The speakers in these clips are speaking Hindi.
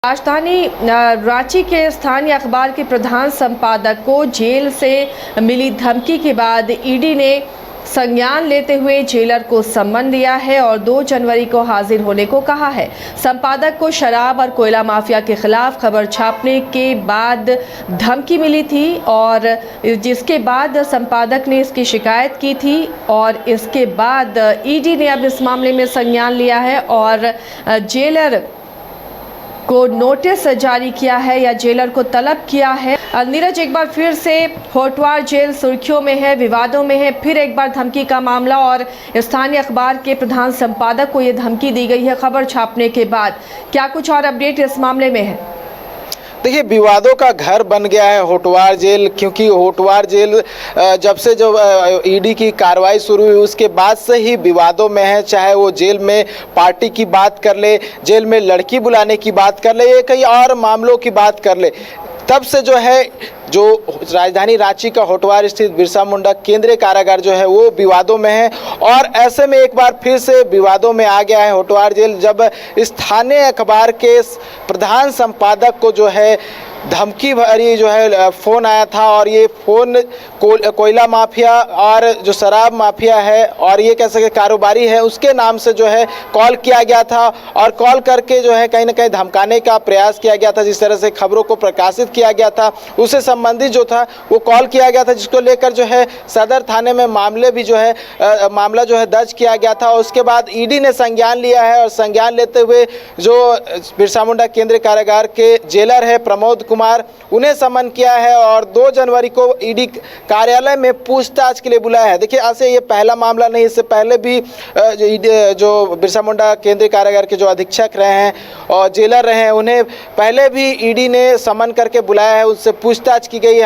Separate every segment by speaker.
Speaker 1: राजधानी रांची के स्थानीय अखबार के प्रधान संपादक को जेल से मिली धमकी के बाद ईडी ने संज्ञान लेते हुए जेलर को सम्मन दिया है और 2 जनवरी को हाजिर होने को कहा है। संपादक को शराब और कोयला माफिया के खिलाफ खबर छापने के बाद धमकी मिली थी और जिसके बाद संपादक ने इसकी शिकायत की थी और इसके बाद ईडी ने अब इस मामले में संज्ञान लिया है और जेलर को नोटिस जारी किया है या जेलर को तलब किया है। नीरज, एक बार फिर से होटवार जेल सुर्खियों में है, विवादों में है, फिर एक बार धमकी का मामला और स्थानीय अखबार के प्रधान संपादक को ये धमकी दी गई है खबर छापने के बाद। क्या कुछ और अपडेट इस मामले में है?
Speaker 2: देखिए, विवादों का घर बन गया है होटवार जेल, क्योंकि होटवार जेल जब से ईडी की कार्रवाई शुरू हुई उसके बाद से ही विवादों में है। चाहे वो जेल में पार्टी की बात कर ले, जेल में लड़की बुलाने की बात कर ले, या कई और मामलों की बात कर ले, तब से जो राजधानी रांची का होटवार स्थित बिरसा मुंडा केंद्रीय कारागार जो है वो विवादों में है। और ऐसे में एक बार फिर से विवादों में आ गया है होटवार जेल, जब स्थानीय अखबार के प्रधान संपादक को जो है धमकी भरी जो है फ़ोन आया था। और ये फ़ोन कोयला माफिया और जो शराब माफिया है और ये कह सके कारोबारी है उसके नाम से जो है कॉल किया गया था और कॉल करके जो है कहीं ना कहीं धमकाने का प्रयास किया गया था। जिस तरह से खबरों को प्रकाशित किया गया था उससे संबंधित जो था वो कॉल किया गया था, जिसको लेकर जो है सदर थाने में मामला जो है दर्ज किया गया था। और उसके बाद ईडी ने संज्ञान लिया है और संज्ञान लेते हुए जो बिरसा मुंडा केंद्रीय कारागार के जेलर है प्रमोद कुमार, उन्हें समन किया है और 2 जनवरी को ईडी कार्यालय में पूछताछ के लिए बुलाया है। देखिए, ऐसे ये पहला मामला नहीं, इससे पहले भी जो बिरसा मुंडा केंद्रीय कारागार के जो अधीक्षक रहे हैं और जेलर रहे हैं उन्हें पहले भी ईडी ने समन करके बुलाया है, उससे पूछताछ की गई है।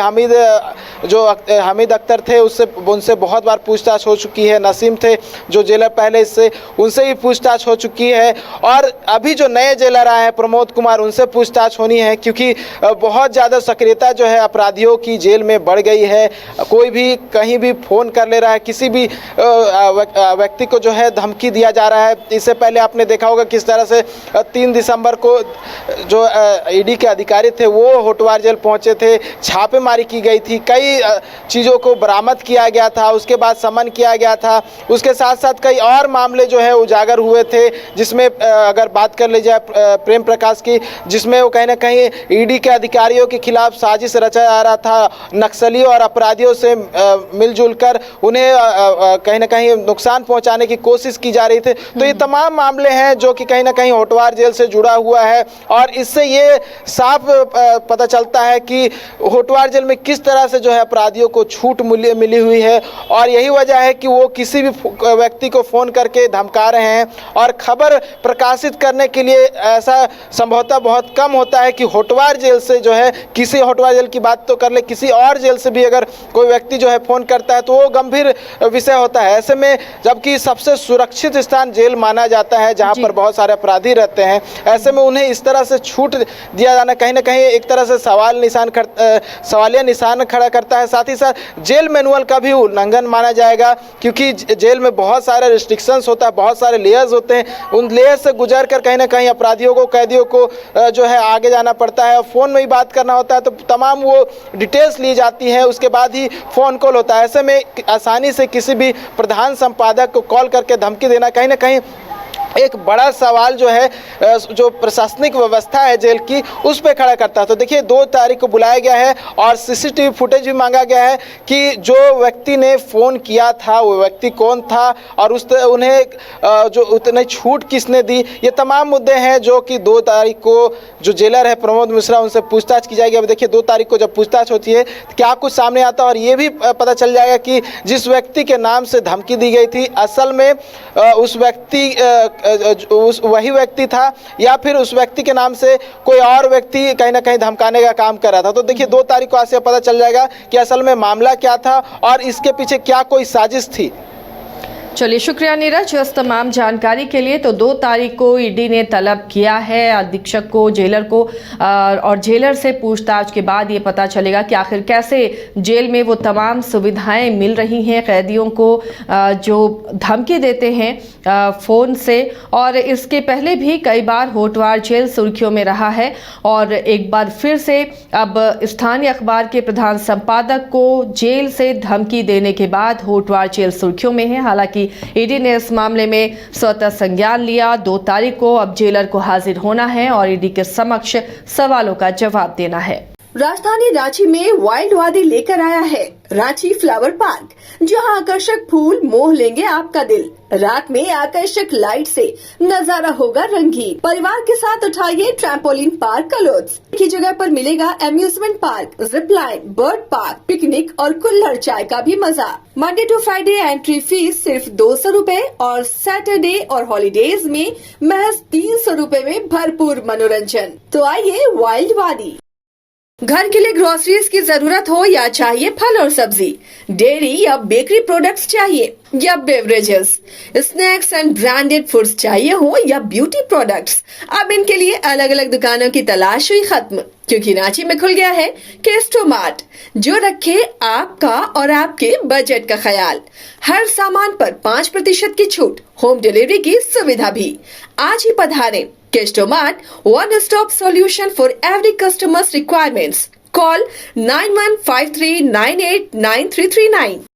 Speaker 2: हमीद अख्तर थे, उनसे बहुत बार पूछताछ हो चुकी है। नसीम थे जो जेलर पहले, इससे उनसे भी पूछताछ हो चुकी है। और अभी जो नए जेलर आए हैं प्रमोद कुमार, उनसे पूछताछ होनी है, क्योंकि बहुत ज़्यादा सक्रियता जो है अपराधियों की जेल में बढ़ गई है। कोई भी कहीं भी फ़ोन कर ले रहा है, किसी भी व्यक्ति को जो है धमकी दिया जा रहा है। इससे पहले आपने देखा होगा किस तरह से 3 दिसंबर को जो ईडी के अधिकारी थे वो होटवार जेल पहुंचे थे, छापेमारी की गई थी, कई चीज़ों को बरामद किया गया था, उसके बाद समन किया गया था। उसके साथ साथ कई और मामले जो है उजागर हुए थे, जिसमें अगर बात कर ली जाए प्रेम प्रकाश की, जिसमें वो कहीं ना कहीं ईडी के अधिकारियों के खिलाफ साजिश रचा जा रहा था, नक्सलियों और अपराधियों से मिलजुल कर उन्हें कहीं ना कहीं नुकसान पहुंचाने की कोशिश की जा रही थी। तो ये तमाम मामले हैं जो कि कहीं ना कहीं होटवार जेल से जुड़ा हुआ है और इससे ये साफ पता चलता है कि होटवार जेल में किस तरह से जो है अपराधियों को छूट मिली हुई है। और यही वजह है कि वो किसी भी व्यक्ति को फ़ोन करके धमका रहे हैं और खबर प्रकाशित करने के लिए ऐसा संभवतः बहुत कम होता है कि होटवार जेल से जो है किसी होटवार जेल की बात तो कर ले, किसी और जेल से भी अगर कोई व्यक्ति जो है फ़ोन करता है तो वो गंभीर विषय होता है। ऐसे में जबकि सबसे सुरक्षित स्थान जेल माना जाता है जहां पर बहुत सारे अपराधी रहते हैं, ऐसे में उन्हें इस तरह से छूट दिया जाना कहीं ना कहीं एक तरह से सवालिया निशान खड़ा करता है। साथ ही साथ जेल मैनुअल का भी उल्लंघन माना जाएगा, क्योंकि जेल में बहुत सारे रिस्ट्रिक्शंस होता है, बहुत सारे लेयर्स होते हैं। उन लेयर्स से गुजर कर कहीं ना कहीं अपराधियों को, कैदियों को जो है आगे जाना पड़ता है। और फ़ोन में ही बात करना होता है तो तमाम वो डिटेल्स ली जाती हैं, उसके बाद ही फ़ोन कॉल होता है। ऐसे में आसानी से किसी भी प्रधान संपादक को कॉल करके धमकी देना कहीं ना कहीं एक बड़ा सवाल जो है जो प्रशासनिक व्यवस्था है जेल की उस पर खड़ा करता है। तो देखिए, 2 तारीख को बुलाया गया है और सीसीटीवी फुटेज भी मांगा गया है कि जो व्यक्ति ने फ़ोन किया था वो व्यक्ति कौन था और उन्हें जो उतने छूट किसने दी। ये तमाम मुद्दे हैं जो कि 2 तारीख को जो जेलर है प्रमोद मिश्रा उनसे पूछताछ की जाएगी। अब देखिए 2 तारीख को जब पूछताछ होती है क्या कुछ सामने आता है और ये भी पता चल जाएगा कि जिस व्यक्ति के नाम से धमकी दी गई थी असल में वही व्यक्ति था या फिर उस व्यक्ति के नाम से कोई और व्यक्ति कहीं ना कहीं धमकाने का काम कर रहा था। तो देखिए 2 तारीख को आज से पता चल जाएगा कि असल में मामला क्या था और इसके पीछे क्या कोई साजिश थी।
Speaker 1: चलिए शुक्रिया नीरज इस तमाम जानकारी के लिए। तो 2 तारीख को ईडी ने तलब किया है अधीक्षक को, जेलर को, और जेलर से पूछताछ के बाद ये पता चलेगा कि आखिर कैसे जेल में वो तमाम सुविधाएं मिल रही हैं कैदियों को जो धमकी देते हैं फ़ोन से। और इसके पहले भी कई बार होटवार जेल सुर्खियों में रहा है और एक बार फिर से अब स्थानीय अखबार के प्रधान संपादक को जेल से धमकी देने के बाद होटवार जेल सुर्खियों में है। हालांकि ईडी ने इस मामले में स्वतः संज्ञान लिया। 2 तारीख को अब जेलर को हाजिर होना है और ईडी के समक्ष सवालों का जवाब देना है।
Speaker 3: राजधानी रांची में वाइल्ड वादी लेकर आया है रांची फ्लावर पार्क, जहां आकर्षक फूल मोह लेंगे आपका दिल। रात में आकर्षक लाइट से नजारा होगा रंगीन। परिवार के साथ उठाइए ट्रैम्पोलिन पार्क का लुत्फ। की जगह पर मिलेगा amusement park, zip line, bird park, picnic और कुल्हड़ चाय का भी मजा। Monday to Friday entry fee सिर्फ 200 रूपए और सैटरडे और हॉलीडेज में महज 300 रूपए में भरपूर मनोरंजन। तो आइए वाइल्ड वादी। घर के लिए ग्रोसरीज की जरूरत हो या चाहिए फल और सब्जी, डेयरी या बेकरी प्रोडक्ट्स चाहिए या beverages, snacks and branded foods चाहिए हो या ब्यूटी प्रोडक्ट्स, अब इनके लिए अलग अलग दुकानों की तलाश हुई खत्म, क्योंकि रांची में खुल गया है केस्टो मार्ट, जो रखे आपका और आपके बजट का ख्याल। हर सामान पर 5% की छूट, होम डिलीवरी की सुविधा भी। आज ही पधारें Kesto Mart, one-stop solution for every customer's requirements. Call 9153989339.